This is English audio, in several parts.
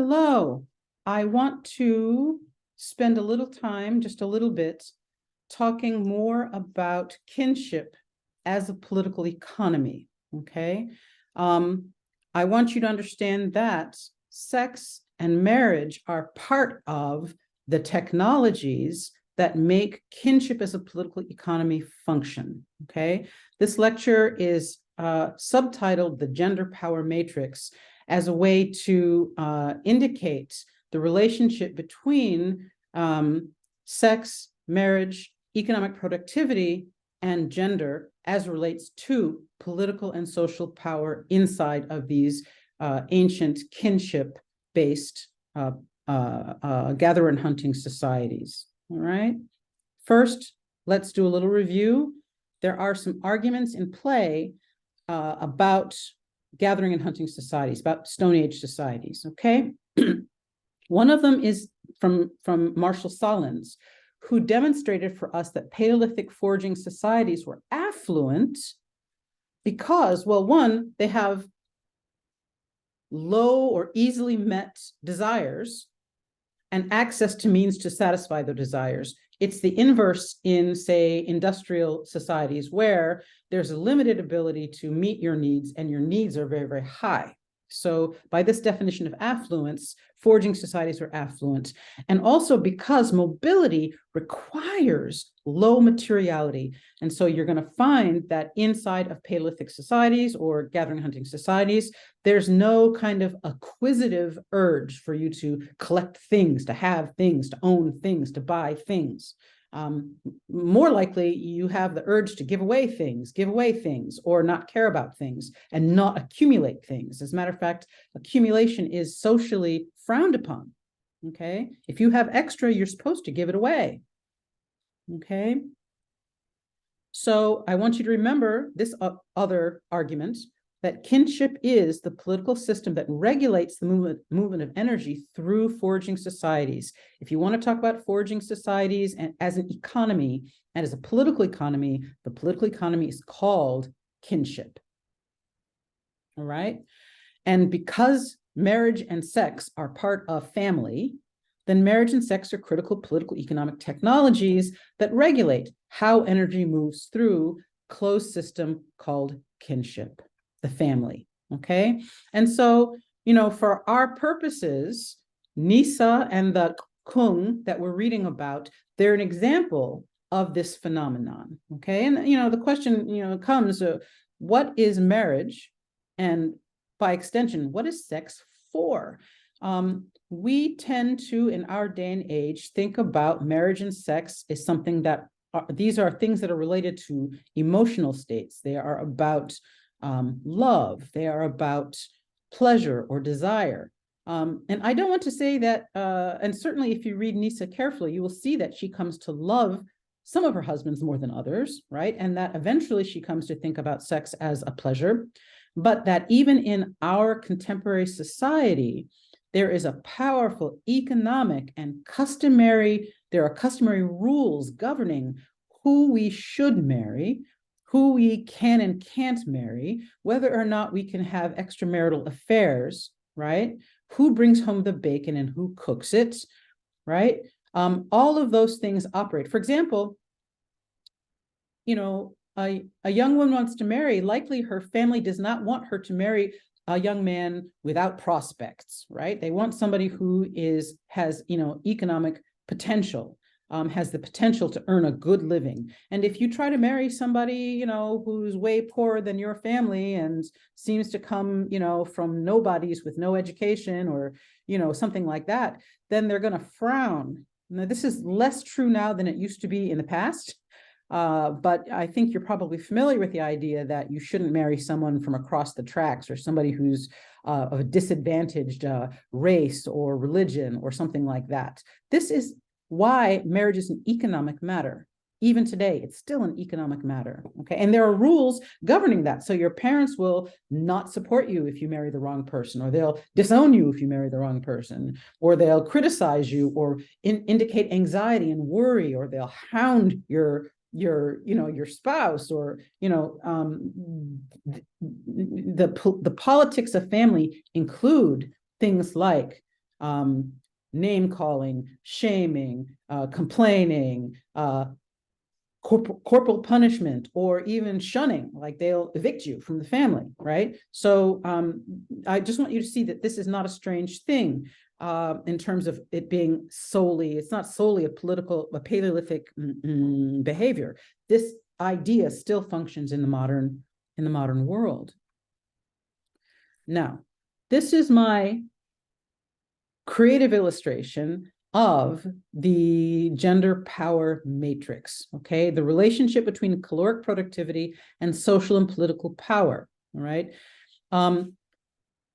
Hello. I want to spend a little time, just a little bit, talking more about kinship as a political economy. Okay. I want you to understand that sex and marriage are part of the technologies that make kinship as a political economy function. Okay. This lecture is subtitled The Gender Power Matrix as a way to indicate the relationship between sex, marriage, economic productivity, and gender as relates to political and social power inside of these ancient kinship-based gatherer and hunting societies. All right. First, let's do a little review. There are some arguments in play about gathering and hunting societies, about Stone Age societies, okay? One of them is from Marshall Solins, who demonstrated for us that Paleolithic foraging societies were affluent because, well, one, they have low or easily met desires and access to means to satisfy their desires. It's the inverse in, say, industrial societies where there's a limited ability to meet your needs and your needs are very, very high. So by this definition of affluence, foraging societies are affluent. And also because mobility requires low materiality. And so you're going to find that inside of Paleolithic societies or gathering hunting societies, there's no kind of acquisitive urge for you to collect things, to have things, to own things, to buy things. More likely, you have the urge to give away things, or not care about things and not accumulate things. As a matter of fact, accumulation is socially frowned upon. Okay. If you have extra, you're supposed to give it away. Okay. So I want you to remember this other argument that kinship is the political system that regulates the movement of energy through foraging societies. If you want to talk about foraging societies and as an economy and as a political economy, the political economy is called kinship. All right. And because marriage and sex are part of family, then marriage and sex are critical political economic technologies that regulate how energy moves through a closed system called kinship, the family. Okay. And so, for our purposes, Nisa and the Kung that we're reading about, they're an example of this phenomenon. Okay. And, the question, comes, what is marriage? And by extension, what is sex for? We tend to, in our day and age, think about marriage and sex as something that these are things that are related to emotional states. They are about love. They are about pleasure or desire. And I don't want to say that, and certainly if you read Nisa carefully, you will see that she comes to love some of her husbands more than others, right? And that eventually she comes to think about sex as a pleasure, but that even in our contemporary society, there is a powerful economic and there are customary rules governing who we should marry, who we can and can't marry, whether or not we can have extramarital affairs, right? Who brings home the bacon and who cooks it, right? All of those things operate. For example, a young woman wants to marry, likely her family does not want her to marry a young man without prospects, right? They want somebody who has economic potential, has the potential to earn a good living. And if you try to marry somebody, who's way poorer than your family and seems to come, from nobodies with no education or, something like that, then they're going to frown. Now, this is less true now than it used to be in the past. But I think you're probably familiar with the idea that you shouldn't marry someone from across the tracks or somebody who's of a disadvantaged race or religion or something like that. This is why marriage is an economic matter. Even today, it's still an economic matter. Okay. And there are rules governing that. So your parents will not support you if you marry the wrong person, or they'll disown you if you marry the wrong person, or they'll criticize you or indicate anxiety and worry, or they'll hound your spouse, or the politics of family include things like name calling, shaming, complaining, corporal punishment, or even shunning, like they'll evict you from the family, right? So I just want you to see that this is not a strange thing in terms of it being solely, it's not solely a Paleolithic behavior. This idea still functions in the modern world. Now, this is my creative illustration of the gender power matrix, okay? The relationship between caloric productivity and social and political power, all right?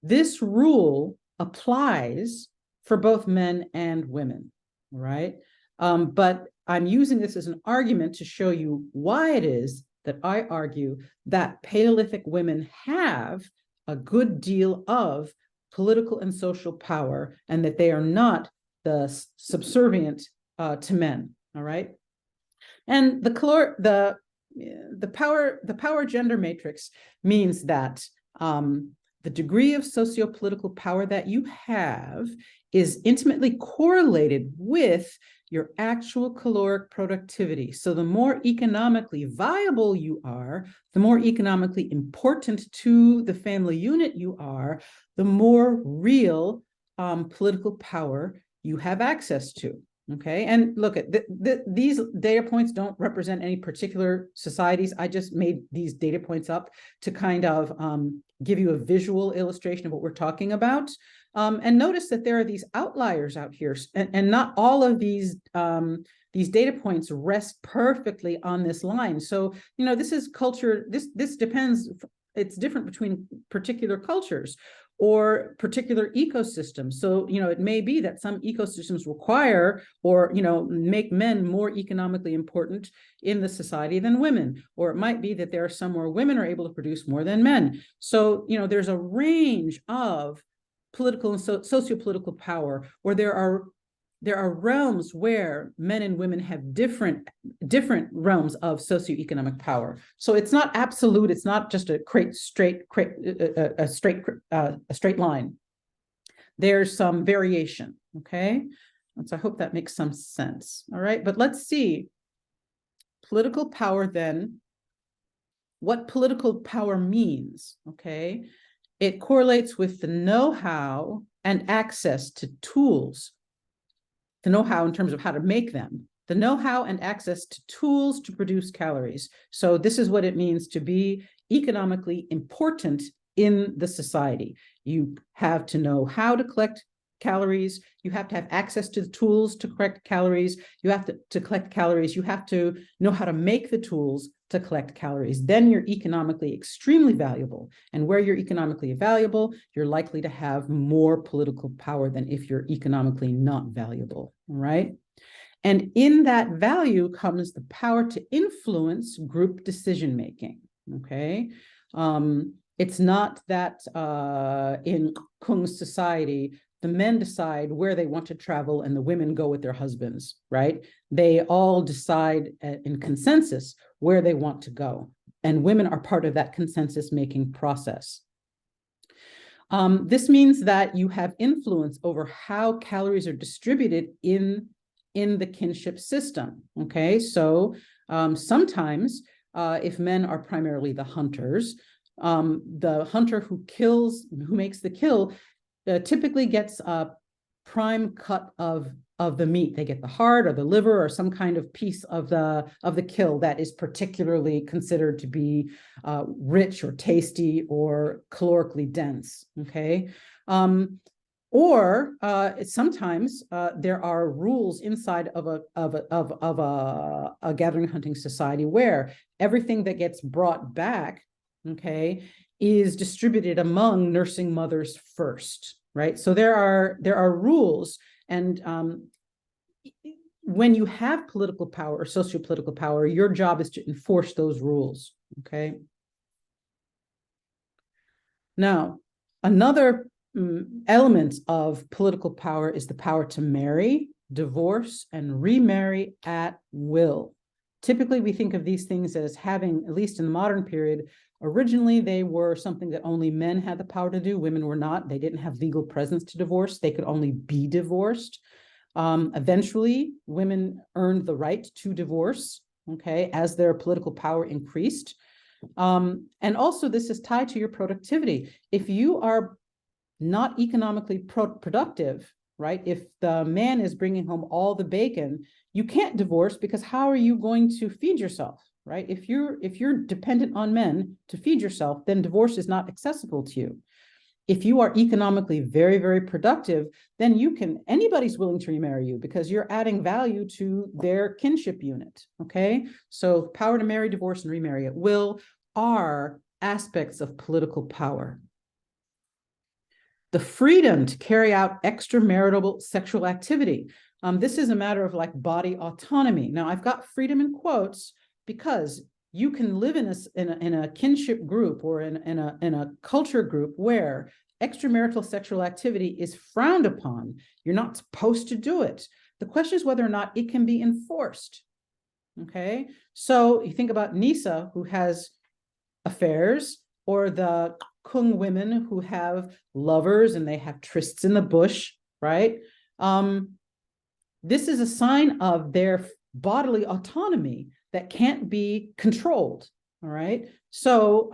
This rule applies for both men and women, right? But I'm using this as an argument to show you why it is that I argue that Paleolithic women have a good deal of political and social power, and that they are not the subservient to men. All right, and the power gender matrix means that the degree of socio-political power that you have is intimately correlated with your actual caloric productivity. So the more economically viable you are, the more economically important to the family unit you are, the more real political power you have access to. Okay, and look at these data points don't represent any particular societies. I just made these data points up to kind of give you a visual illustration of what we're talking about. And notice that there are these outliers out here, and not all of these data points rest perfectly on this line. So, you know, this is culture, this depends, it's different between particular cultures or particular ecosystems. So, you know, it may be that some ecosystems require or, you know, make men more economically important in the society than women. Or it might be that there are some where women are able to produce more than men. So, you know, there's a range of political and socio-political power, or there are realms where men and women have different realms of socioeconomic power. So it's not absolute. It's not just a straight line. There's some variation. Okay, and so I hope that makes some sense. All right, but let's see political power then. What political power means? Okay, it correlates with the know-how and access to tools. The know-how in terms of how to make them, the know-how and access to tools to produce calories. So this is what it means to be economically important in the society. You have to know how to collect calories. You have to have access to the tools to collect calories. You have to collect calories. You have to know how to make the tools to collect calories. Then you're economically extremely valuable. And where you're economically valuable, you're likely to have more political power than if you're economically not valuable, right? And in that value comes the power to influence group decision-making, okay? It's not that in Kung's society, the men decide where they want to travel and the women go with their husbands, right? They all decide in consensus where they want to go. And women are part of that consensus-making process. This means that you have influence over how calories are distributed in the kinship system, okay? So sometimes if men are primarily the hunters, the hunter who makes the kill, typically gets a prime cut of the meat. They get the heart or the liver or some kind of piece of the kill that is particularly considered to be rich or tasty or calorically dense. Okay, or sometimes there are rules inside of a gathering hunting society where everything that gets brought back, okay, is distributed among nursing mothers first, right? So there are rules, and when you have political power or socio-political power, your job is to enforce those rules, okay? Now, another element of political power is the power to marry, divorce, and remarry at will, Typically, we think of these things as having, at least in the modern period, originally they were something that only men had the power to do. Women were not. They didn't have legal presence to divorce. They could only be divorced. Eventually, women earned the right to divorce, okay, as their political power increased. And also, this is tied to your productivity. If you are not economically productive, right? If the man is bringing home all the bacon, you can't divorce, because how are you going to feed yourself, right? If you're dependent on men to feed yourself, then divorce is not accessible to you. If you are economically very, very productive, then anybody's willing to remarry you, because you're adding value to their kinship unit, okay? So power to marry, divorce, and remarry at will are aspects of political power. The freedom to carry out extramarital sexual activity. This is a matter of like body autonomy. Now, I've got freedom in quotes because you can live in a kinship group or in a culture group where extramarital sexual activity is frowned upon. You're not supposed to do it. The question is whether or not it can be enforced. Okay, so you think about Nisa, who has affairs, or the Kung women who have lovers and they have trysts in the bush, right? This is a sign of their bodily autonomy that can't be controlled, all right? So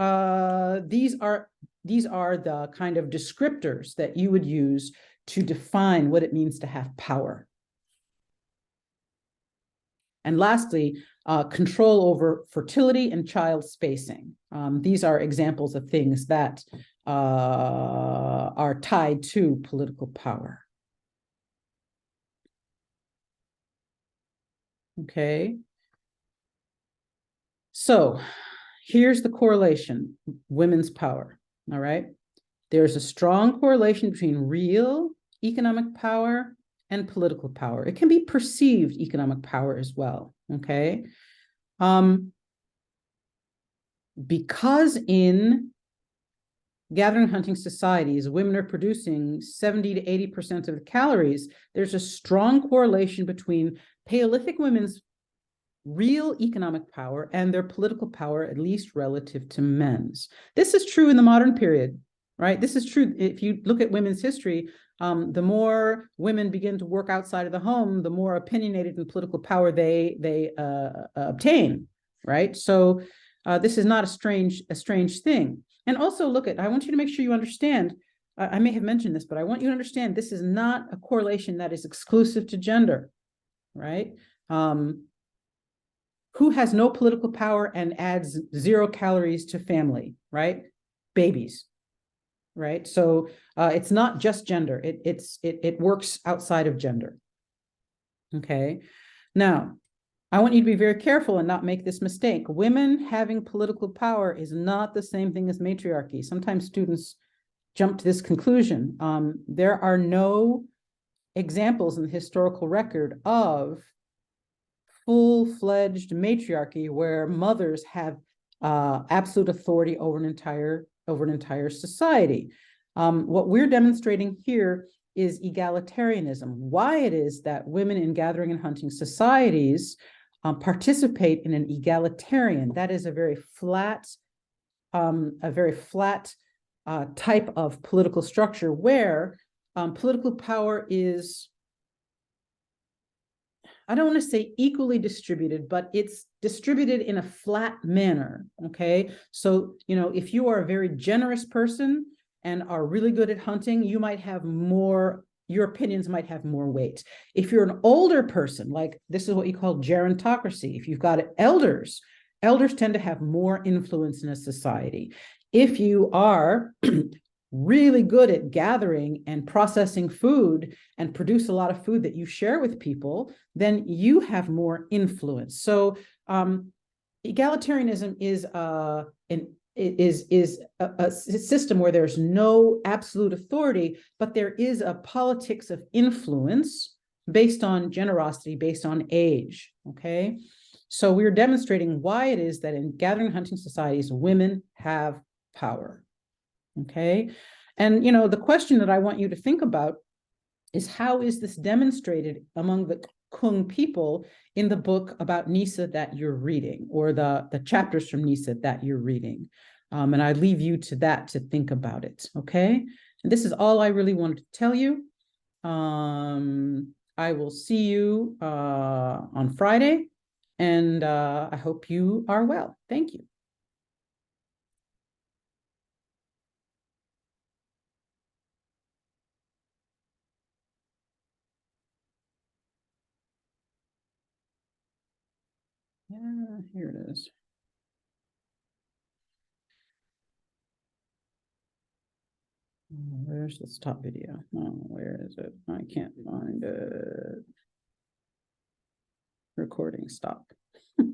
these are the kind of descriptors that you would use to define what it means to have power. And lastly, control over fertility and child spacing. These are examples of things that are tied to political power. Okay. So here's the correlation, women's power, all right? There's a strong correlation between real economic power and political power. It can be perceived economic power as well, okay? Because in gathering hunting societies, women are producing 70 to 80% of the calories, there's a strong correlation between Paleolithic women's real economic power and their political power, at least relative to men's. This is true in the modern period, right? This is true if you look at women's history. The more women begin to work outside of the home, the more opinionated and political power they obtain, right? So this is not a strange thing. And also I want you to make sure you understand, I may have mentioned this, but I want you to understand this is not a correlation that is exclusive to gender, right? Who has no political power and adds 0 calories to family, right? Babies, right? So it's not just gender. It works outside of gender. Okay. Now, I want you to be very careful and not make this mistake. Women having political power is not the same thing as matriarchy. Sometimes students jump to this conclusion. There are no examples in the historical record of full-fledged matriarchy where mothers have absolute authority over an entire society. What we're demonstrating here is egalitarianism. Why it is that women in gathering and hunting societies participate in an egalitarian, that is a very flat type of political structure where political power is, I don't want to say equally distributed, but it's distributed in a flat manner, okay? So, if you are a very generous person and are really good at hunting, you might have more, your opinions might have more weight. If you're an older person, like this is what you call gerontocracy. If you've got elders tend to have more influence in a society. If you are really good at gathering and processing food and produce a lot of food that you share with people, then you have more influence. So egalitarianism is a system where there's no absolute authority, but there is a politics of influence based on generosity, based on age, okay? So we're demonstrating why it is that in gathering hunting societies, women have power. Okay. And, the question that I want you to think about is how is this demonstrated among the Kung people in the book about Nisa that you're reading, or the chapters from Nisa that you're reading. And I leave you to that to think about it, okay? And this is all I really wanted to tell you. I will see you on Friday, and I hope you are well. Thank you. Yeah, here it is. Where's the stop video? Oh, where is it? I can't find it. Recording stop.